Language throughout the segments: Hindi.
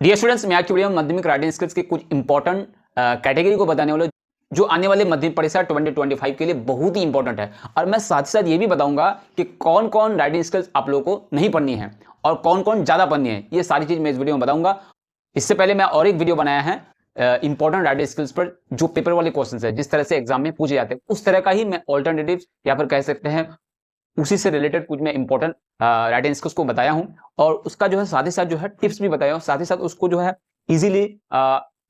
डियर स्टूडेंट्स, मैं आज की वीडियो में माध्यमिक राइटिंग स्किल्स के कुछ इंपॉर्टेंट कैटेगरी को बताने वाला हूं, जो आने वाले माध्यमिक परीक्षा 2025 के लिए बहुत ही इंपॉर्टेंट है। और मैं साथ ही साथ ये भी बताऊंगा कि कौन कौन राइटिंग स्किल्स आप लोगों को नहीं पढ़नी है और कौन कौन ज्यादा पढ़नी है। ये सारी चीज मैं इस वीडियो में बताऊंगा। इससे पहले मैं और एक वीडियो बनाया है इंपॉर्टेंट राइटिंग स्किल्स पर, जो पेपर वाले क्वेश्चन है, जिस तरह से एग्जाम में पूछे जाते हैं उस तरह का ही मैं ऑल्टरनेटिव या फिर कह सकते हैं उसी से रिलेटेड कुछ मैं इंपॉर्टेंट राइटिंग स्किल्स को बताया हूं। और उसका जो है साथ ही साथ जो है टिप्स भी बताया हूं, साथ ही साथ उसको जो है इजीली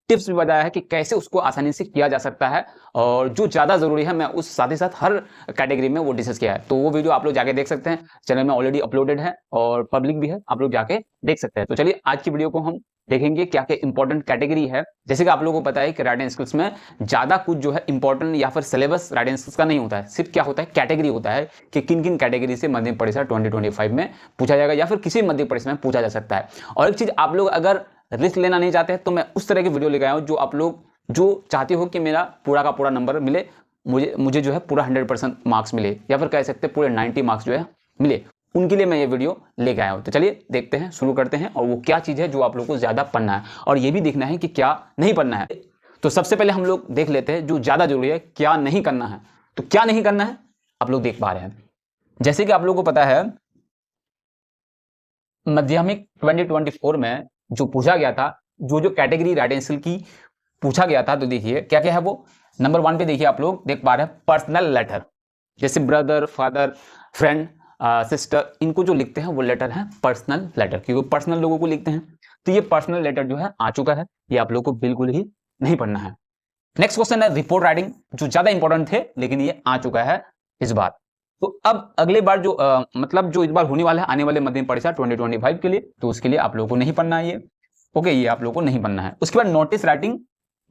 टिप्स भी बताया है कि कैसे उसको आसानी से किया जा सकता है। और जो ज़्यादा ज़रूरी है मैं उस साथ ही साथ हर कैटेगरी में वो डिस्कस किया है। तो वो वीडियो आप लोग जाके देख सकते हैं, चैनल में ऑलरेडी अपलोडेड है और पब्लिक भी है, आप लोग जाके देख सकते हैं। तो चलिए आज की वीडियो को हम देखेंगे क्या क्या इंपॉर्टेंट कैटेगरी है। जैसे कि आप लोगों को पता है कि राइटिंग स्किल्स में ज़्यादा कुछ जो है इंपॉर्टेंट या फिर सिलेबस राइटिंग स्किल्स का नहीं होता है, सिर्फ क्या होता है कैटेगरी होता है कि किन किन कैटेगरी से माध्यमिक परीक्षा 2025 में पूछा जाएगा या फिर किसी माध्यमिक परीक्षा में पूछा जा सकता है। और एक चीज़, आप लोग अगर रिस्क लेना नहीं चाहते तो मैं उस तरह की वीडियो लेकर आया हूं जो आप लोग जो चाहते हो कि मेरा पूरा का पूरा नंबर मिले, मुझे जो है पूरा 100% मार्क्स मिले या फिर कह सकते हैं पूरे 90 मार्क्स जो है मिले, उनके लिए मैं ये वीडियो लेके आया हूं। तो चलिए देखते हैं, शुरू करते हैं। और वो क्या चीज़ है जो आप लोग को ज़्यादा पढ़ना है और ये भी देखना है कि क्या नहीं पढ़ना है। तो सबसे पहले हम लोग देख लेते हैं जो ज़्यादा जरूरी है, क्या नहीं करना है। तो क्या नहीं करना है आप लोग देख पा रहे हैं। जैसे कि आप लोग को पता है माध्यमिक 2024 में जो पूछा गया था, जो कैटेगरी राइटिंग स्किल की पूछा गया था, तो देखिए क्या क्या है वो। नंबर 1 पे देखिए, आप लोग देख पा रहे हैं पर्सनल लेटर। जैसे ब्रदर, फादर, फ्रेंड, सिस्टर, इनको जो लिखते हैं वो लेटर है पर्सनल लेटर, क्योंकि पर्सनल लोगों को लिखते हैं। तो ये पर्सनल लेटर जो है आ चुका है, ये आप लोग को बिल्कुल ही नहीं पढ़ना है। नेक्स्ट क्वेश्चन है रिपोर्ट राइटिंग, जो ज्यादा इंपॉर्टेंट थे लेकिन ये आ चुका है इस बार। तो अब अगले बार जो मतलब जो इस बार होने वाला है आने वाले माध्यमिक परीक्षा 2025 के लिए, तो उसके लिए आप लोगों को नहीं पढ़ना है ये। ओके, ये आप लोगों को नहीं पढ़ना है। उसके बाद नोटिस राइटिंग,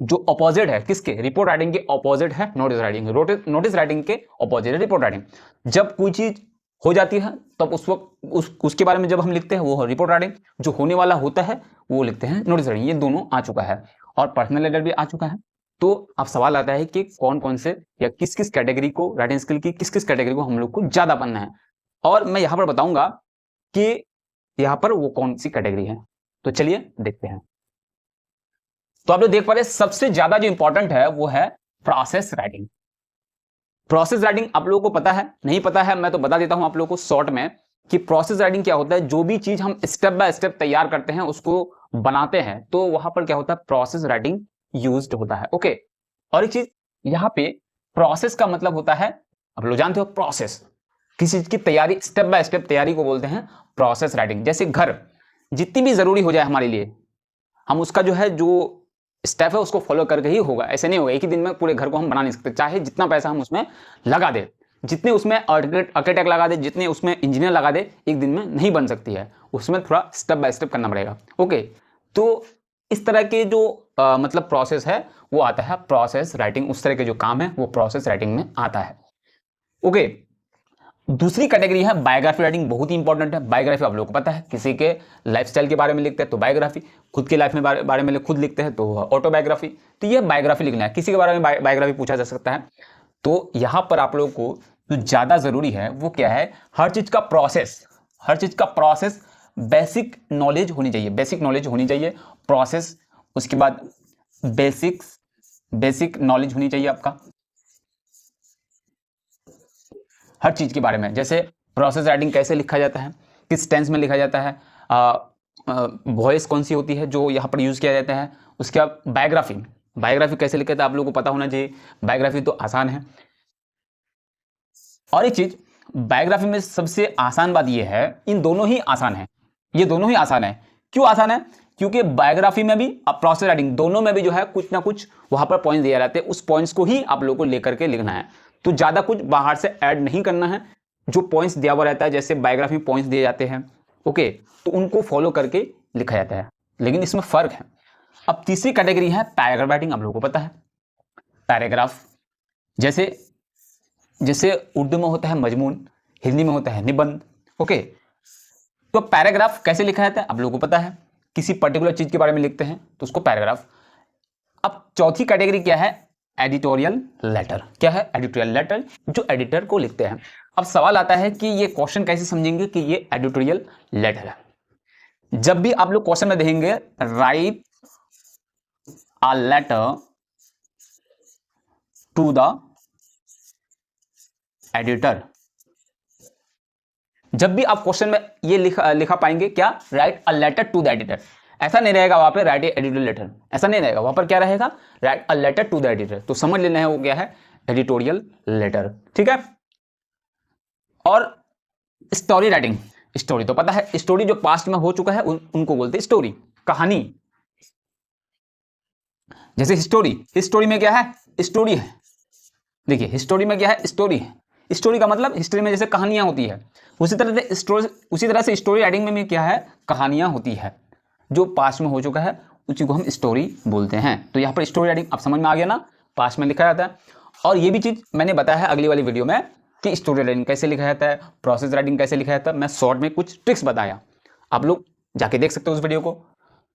जो अपोजिट है किसके, रिपोर्ट राइटिंग के अपोजिट है नोटिस राइटिंग। नोटिस राइटिंग के अपोजिट है रिपोर्ट राइटिंग। जब कोई चीज हो जाती है तब उस वक्त उसके बारे में जब हम लिखते हैं वो रिपोर्ट राइटिंग, जो होने वाला होता है वो लिखते हैं नोटिस राइटिंग। ये दोनों आ चुका है और पर्सनल लेटर भी आ चुका है। तो अब सवाल आता है कि कौन कौन से या किस किस कैटेगरी को, राइटिंग स्किल की किस किस कैटेगरी को हम लोग को ज्यादा पढ़ना है। और मैं यहां पर बताऊंगा कि यहां पर वो कौन सी कैटेगरी है। तो चलिए देखते हैं। तो आप लोग देख पा रहे हैं सबसे ज्यादा जो इंपॉर्टेंट है वो है प्रोसेस राइटिंग। प्रोसेस राइटिंग आप लोगों को पता है, नहीं पता है मैं तो बता देता हूं आप लोगों को शॉर्ट में कि प्रोसेस राइटिंग क्या होता है। जो भी चीज हम स्टेप बाय स्टेप तैयार करते हैं, उसको बनाते हैं, तो वहां पर क्या होता है, प्रोसेस राइटिंग यूज्ड होता है। ओके, और एक चीज यहां पे प्रोसेस का मतलब होता है, आप लोग जानते हो प्रोसेस, किसी चीज की तैयारी, स्टेप बाय स्टेप तैयारी को बोलते हैं प्रोसेस राइटिंग। जैसे घर जितनी भी जरूरी हो जाए हमारे लिए, हम उसका जो है जो स्टेप है उसको फॉलो करके ही होगा। ऐसे नहीं होगा, एक ही दिन में पूरे घर को हम बना नहीं सकते, चाहे जितना पैसा हम उसमें लगा दे, जितने उसमें आर्किटेक्ट लगा दे, जितने उसमें इंजीनियर लगा दे, एक दिन में नहीं बन सकती है। उसमें थोड़ा स्टेप बाय स्टेप करना पड़ेगा। ओके, तो इस तरह के जो मतलब प्रोसेस है वो आता है प्रोसेस राइटिंग। उस तरह के जो काम है वो प्रोसेस राइटिंग में आता है। ओके, दूसरी कैटेगरी है बायोग्राफी राइटिंग, बहुत ही इंपॉर्टेंट है। बायोग्राफी आप लोगों को पता है, किसी के लाइफस्टाइल के बारे में लिखते हैं तो बायोग्राफी, खुद के लाइफ में बारे में खुद लिखते हैं तो ऑटोबायोग्राफी। तो ये बायोग्राफी लिखना है, किसी के बारे में बायोग्राफी पूछा जा सकता है। तो यहां पर आप लोगों को जो ज्यादा जरूरी है वो क्या है, हर चीज का प्रोसेस बेसिक नॉलेज होनी चाहिए, बेसिक नॉलेज होनी चाहिए प्रोसेस। उसके बाद बेसिक नॉलेज होनी चाहिए आपका हर चीज के बारे में। जैसे प्रोसेस राइटिंग कैसे लिखा जाता है, किस टेंस में लिखा जाता है, वॉइस कौन सी होती है जो यहाँ पर यूज किया जाता है। उसके बाद बायोग्राफी कैसे लिखा जाता है आप लोगों को पता होना चाहिए। बायोग्राफी तो आसान है। और एक चीज, बायोग्राफी में सबसे आसान बात यह है, इन दोनों ही आसान है, ये दोनों ही आसान है। क्यों आसान है, क्योंकि बायोग्राफी में भी और प्रोसेस राइटिंग दोनों में भी जो है कुछ ना कुछ वहां पर पॉइंट्स दिए जाते हैं, उस पॉइंट्स को ही आप लोगों को लेकर के लिखना है। तो ज्यादा कुछ बाहर से ऐड नहीं करना है, जो पॉइंट्स दिया हुआ रहता है, जैसे बायोग्राफी में पॉइंट्स दिए जाते हैं, ओके, तो उनको फॉलो करके लिखा जाता है। लेकिन इसमें फर्क है। अब तीसरी कैटेगरी है पैराग्राफ राइटिंग, आप लोगों को पता है पैराग्राफ, जैसे उर्दू में होता है मजमून, हिंदी में होता है निबंध। ओके, तो पैराग्राफ कैसे लिखा जाता है आप लोगों को पता है, किसी पर्टिकुलर चीज के बारे में लिखते हैं तो उसको पैराग्राफ। अब चौथी कैटेगरी क्या है, एडिटोरियल लेटर। क्या है, एडिटोरियल लेटर, जो एडिटर को लिखते हैं। अब सवाल आता है कि ये क्वेश्चन कैसे समझेंगे कि ये एडिटोरियल लेटर है। जब भी आप लोग क्वेश्चन में देखेंगे write a letter to the editor, जब भी आप क्वेश्चन में ये लिखा पाएंगे क्या, write a letter to the editor, ऐसा नहीं रहेगा वहां पे राइट एडिटोरियल लेटर, ऐसा नहीं रहेगा, वहां पर क्या रहेगा, write a letter to the editor. तो समझ लेना है वो क्या है, एडिटोरियल लेटर, ठीक है। और स्टोरी राइटिंग, स्टोरी तो पता है, स्टोरी जो पास्ट में हो चुका है उनको बोलते हैं स्टोरी, कहानी। जैसे हिस्टोरी, हिस्टोरी में क्या है, स्टोरी है। देखिए हिस्टोरी में क्या है, स्टोरी है। स्टोरी का मतलब हिस्ट्री में जैसे कहानियां होती है, उसी तरह से स्टोरी राइटिंग में क्या है, कहानियां होती है। जो पास्ट में हो चुका है उसी को हम स्टोरी बोलते हैं। तो यहाँ पर स्टोरी राइटिंग आप समझ में आ गया ना, पास्ट में लिखा जाता है। और ये भी चीज मैंने बताया है अगली वाली वीडियो में कि स्टोरी राइटिंग कैसे लिखा जाता है, प्रोसेस राइटिंग कैसे लिखा जाता है, मैं शॉर्ट में कुछ ट्रिक्स बताया, आप लोग जाके देख सकते हो उस वीडियो को।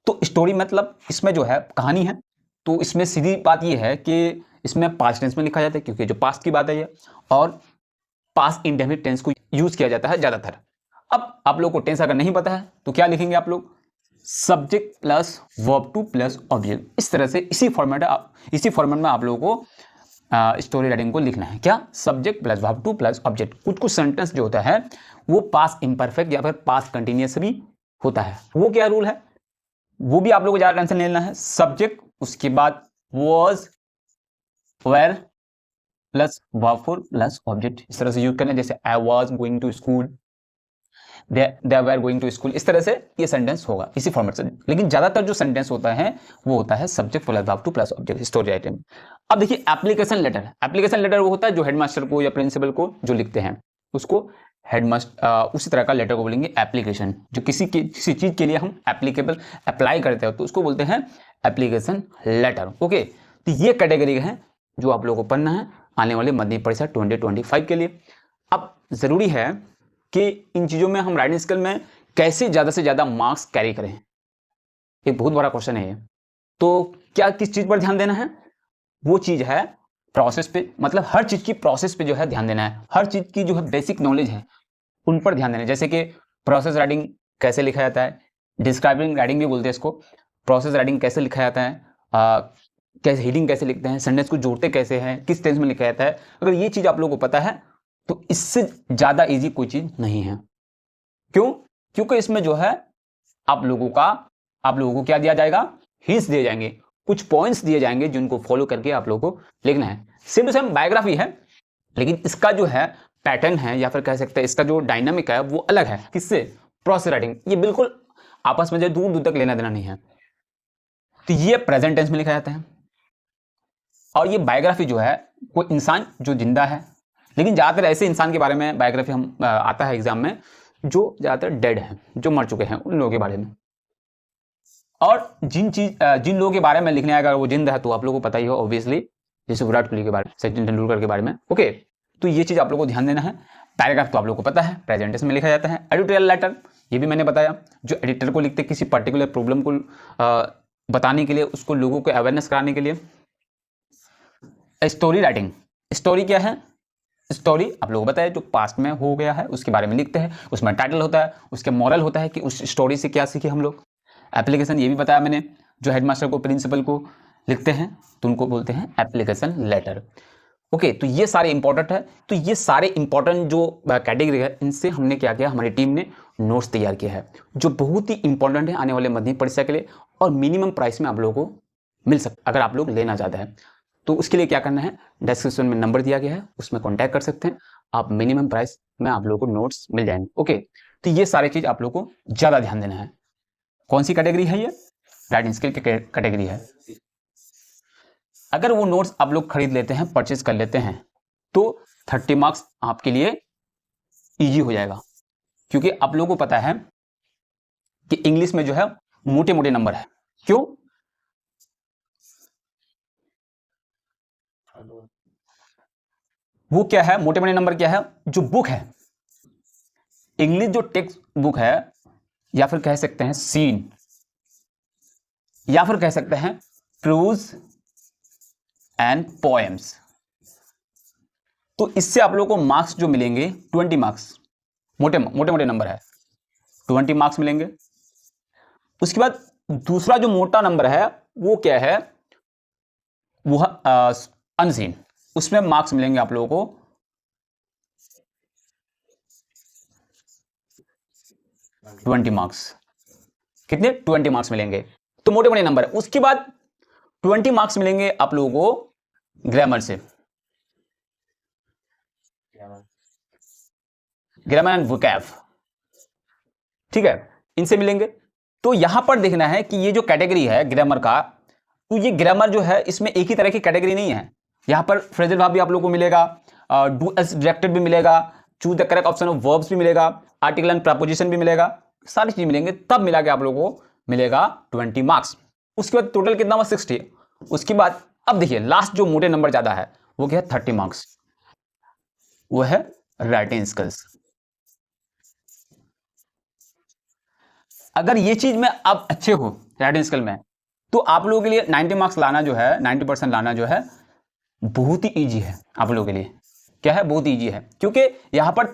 तो स्टोरी मतलब इसमें जो है कहानी है, तो इसमें सीधी बात ये है कि इसमें पास्ट टेंस में लिखा जाता है क्योंकि जो पास्ट की बात है ये, और पास्ट इंडेफिनिट टेंस को यूज किया जाता है ज्यादातर। अब आप लोग को टेंस अगर नहीं पता है तो क्या लिखेंगे आप लोग, subject plus verb two plus object, इस तरह से इसी फॉर्मेट में आप लोगों को स्टोरी राइटिंग को लिखना है। क्या, subject plus verb two plus object. कुछ कुछ सेंटेंस जो होता है वो पास्ट इम्परफेक्ट या फिर पास्ट कंटिन्यूअस भी होता है। वो क्या रूल है, वो भी आप लोगों को ज्यादा टेंशन लेना है। सब्जेक्ट, उसके बाद was, were plus verb four plus object, इस तरह से यूज करना है। जैसे I was going to school, they were going to school, इस तरह से ये सेंटेंस होगा इसी फॉर्मेट से। लेकिन ज्यादातर जो सेंटेंस होता है वो होता है subject plus verb two plus object, story writing. अब देखिए एप्लीकेशन लेटर, एप्लीकेशन लेटर वो होता है जो हेडमास्टर को या प्रिंसिपल को जो लिखते हैं उसको हेडमास्टर, उसी तरह का लेटर को बोलेंगे एप्लीकेशन। जो किसी चीज के लिए हम एप्लीकेबल अप्लाई करते हैं तो उसको बोलते हैं एप्लीकेशन लेटर। ओके, तो ये कैटेगरी है जो आप लोगों को पढ़ना है आने वाले मध्य परीक्षा 2025 के लिए। अब जरूरी है कि इन चीजों में हम राइटिंग स्किल में कैसे ज्यादा से ज्यादा मार्क्स कैरी करें, एक बहुत बड़ा क्वेश्चन है ये। तो क्या किस चीज पर ध्यान देना है, वो चीज है प्रोसेस पे, मतलब हर चीज की प्रोसेस पे जो है ध्यान देना है। हर चीज की जो है बेसिक नॉलेज है उन पर ध्यान देना है। जैसे कि प्रोसेस राइटिंग कैसे लिखा जाता है, डिस्क्राइबिंग राइटिंग भी बोलते हैं इसको। प्रोसेस राइटिंग कैसे लिखा जाता है, कैसे हीडिंग कैसे लिखते हैं, सेंटेंस को जोड़ते कैसे हैं, किस टेंस में लिखा जाता है। अगर ये चीज आप लोगों को पता है तो इससे ज्यादा इजी कोई चीज नहीं है। क्यों, क्योंकि इसमें जो है आप लोगों को क्या दिया जाएगा, हिंट्स दिए जाएंगे, कुछ पॉइंट्स दिए जाएंगे जिनको फॉलो करके आप लोगों को लिखना है। सेम टू सेम बायोग्राफी है, लेकिन इसका जो है पैटर्न है या फिर कह सकते हैं इसका जो डायनामिक है वो अलग है। किससे, प्रोसेस राइटिंग। ये बिल्कुल आपस में जो दूर दूर तक लेना देना नहीं है। तो ये प्रेजेंट टेंस में लिखा जाता है। और ये बायोग्राफी जो है कोई इंसान जो जिंदा है, लेकिन ज्यादातर ऐसे इंसान के बारे में बायोग्राफी हम आता है एग्जाम में जो ज्यादातर डेड हैं, जो मर चुके हैं, उन लोगों के बारे में। और जिन लोगों के बारे में लिखने आएगा वो जिंदा है तो आप लोगों को पता ही हो ऑब्वियसली, जैसे विराट कोहली के बारे में, सचिन तेंदुलकर के बारे में। ओके, तो ये चीज आप लोगों को ध्यान देना है। पैराग्राफ तो आप लोगों को पता है प्रेजेंटेशन में लिखा जाता है। एडिटोरियल लेटर, ये भी मैंने बताया, जो एडिटर को लिखते किसी पर्टिकुलर प्रॉब्लम को बताने के लिए, उसको लोगों को अवेयरनेस कराने के लिए। स्टोरी राइटिंग, स्टोरी क्या है, स्टोरी आप लोगों को बताया जो पास्ट में हो गया है उसके बारे में लिखते हैं। उसमें टाइटल होता है, उसके मॉरल होता है कि उस स्टोरी से क्या सीखे हम लोग। एप्लीकेशन, ये भी बताया मैंने, जो हेडमास्टर को प्रिंसिपल को लिखते हैं तो उनको बोलते हैं एप्लीकेशन लेटर। ओके, तो ये सारे इंपॉर्टेंट है। तो ये सारे इंपॉर्टेंट जो कैटेगरी है इनसे हमने क्या किया, हमारी टीम ने नोट्स तैयार किया है जो बहुत ही इंपॉर्टेंट है आने वाले मध्य परीक्षा के लिए, और मिनिमम प्राइस में आप लोगों को मिल सकता अगर आप लोग लेना चाहते हैं। तो उसके लिए क्या करना है, डिस्क्रिप्शन में नंबर दिया गया है, उसमें कॉन्टैक्ट कर सकते हैं आप। मिनिमम प्राइस में आप लोगों को नोट्स मिल जाएंगे। ओके, तो ये सारी चीज आप लोगों को ज्यादा ध्यान देना है। कौन सी कैटेगरी है ये, राइटिंग स्किल की कैटेगरी है। अगर वो नोट्स आप लोग खरीद लेते हैं, परचेज कर लेते हैं, तो 30 मार्क्स आपके लिए इजी हो जाएगा। क्योंकि आप लोगों को पता है कि इंग्लिश में जो है मोटे मोटे नंबर है। क्यों, वो क्या है, मोटे मोटे नंबर क्या है, जो बुक है इंग्लिश, जो टेक्स्ट बुक है, या फिर कह सकते हैं सीन, या फिर कह सकते हैं प्रोज एंड पोएम्स, तो इससे आप लोगों को मार्क्स जो मिलेंगे 20 मार्क्स, मोटे मोटे नंबर है, 20 मार्क्स मिलेंगे। उसके बाद दूसरा जो मोटा नंबर है वो क्या है, वो अनसीन, उसमें मार्क्स मिलेंगे आप लोगों को 20 मार्क्स। कितने? 20 मार्क्स मिलेंगे। तो मोटे मोटे नंबर है। उसके बाद 20 मार्क्स मिलेंगे आप लोगों को ग्रामर से, ग्रामर एंड वोकैब, ठीक है, इनसे मिलेंगे। तो यहां पर देखना है कि ये जो कैटेगरी है ग्रामर का, तो ये ग्रामर जो है इसमें एक ही तरह की कैटेगरी नहीं है। यहां पर फ्रेजल वर्ब भी आप लोगों को मिलेगा, डू एज डायरेक्टेड भी मिलेगा, choose the correct option of verbs भी मिलेगा, आर्टिकल एंड प्रपोजिशन भी मिलेगा, सारी चीज मिलेंगे, तब मिला के आप लोगों को मिलेगा 20 मार्क्स। उसके बाद टोटल कितना हुआ? 60। उसके बाद अब देखिए लास्ट जो मोटे नंबर ज्यादा है वो क्या है? 30 मार्क्स, वो है राइटिंग स्किल्स। अगर ये चीज में आप अच्छे हो राइटिंग स्किल में, तो आप लोगों के लिए 90 मार्क्स लाना जो है, 90% लाना जो है बहुत ही इजी है आप लोगों के लिए। क्या है? बहुत इजी है, क्योंकि यहां पर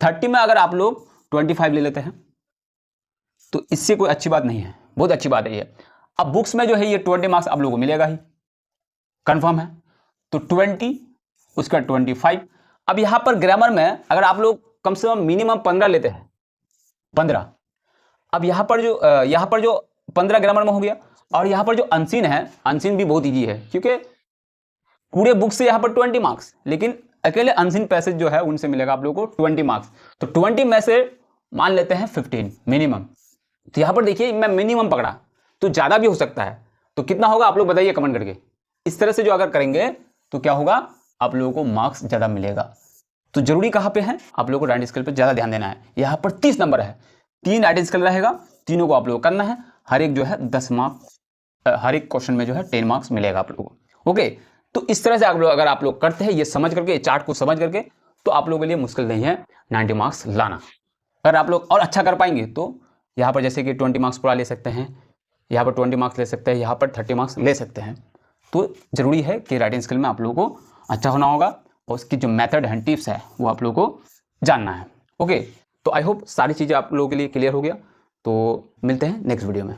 30 में अगर आप लोग 25 ले लेते हैं तो इससे कोई अच्छी बात नहीं है, बहुत अच्छी बात है ये। अब बुक्स में जो है ये 20 मार्क्स आप लोगों को मिलेगा ही, कंफर्म है। तो 20, उसका 25। अब यहां पर ग्रामर में अगर आप लोग कम से कम मिनिमम 15 लेते हैं, 15। अब यहां पर जो 15 ग्रामर में हो गया, और यहां पर जो अनसीन है, अनसीन भी बहुत इजी है, क्योंकि पूरे बुक से यहां पर 20 मार्क्स, लेकिन अकेले अनसीन पैसेज जो है उनसे मिलेगा आप लोगों को 20 मार्क्स। तो 20 में से मान लेते हैं 15 मिनिमम। तो यहां पर देखिए मैं मिनिमम पकड़ा, तो ज्यादा भी हो सकता है। तो कितना होगा आप लोग बताइए कमेंट करके। इस तरह से जो अगर करेंगे तो क्या होगा, आप लोगों को मार्क्स ज्यादा मिलेगा। तो जरूरी कहां पे है, आप लोगों को राइटिंग स्किल पे ज्यादा ध्यान देना है। यहां पर 30 नंबर है, 3 राइटिंग स्किल रहेगा, तीनों को आप लोगों को करना है। हर एक जो है 10 मार्क्स, हर एक क्वेश्चन में जो है 10 मार्क्स मिलेगा आप लोगों को। ओके, तो इस तरह से आप लोग अगर आप लोग करते हैं, ये समझ करके, चार्ट को समझ करके, तो आप लोगों के लिए मुश्किल नहीं है 90 मार्क्स लाना। अगर आप लोग और अच्छा कर पाएंगे तो यहाँ पर जैसे कि 20 मार्क्स पूरा ले सकते हैं, यहाँ पर 20 मार्क्स ले सकते हैं, यहाँ पर 30 मार्क्स ले सकते हैं। तो जरूरी है कि राइटिंग स्किल में आप लोगों को अच्छा होना होगा, और उसकी जो मेथड एंड टिप्स है वो आप लोगों को जानना है। ओके, तो आई होप सारी चीज़ें आप लोगों के लिए क्लियर हो गया। तो मिलते हैं नेक्स्ट वीडियो में।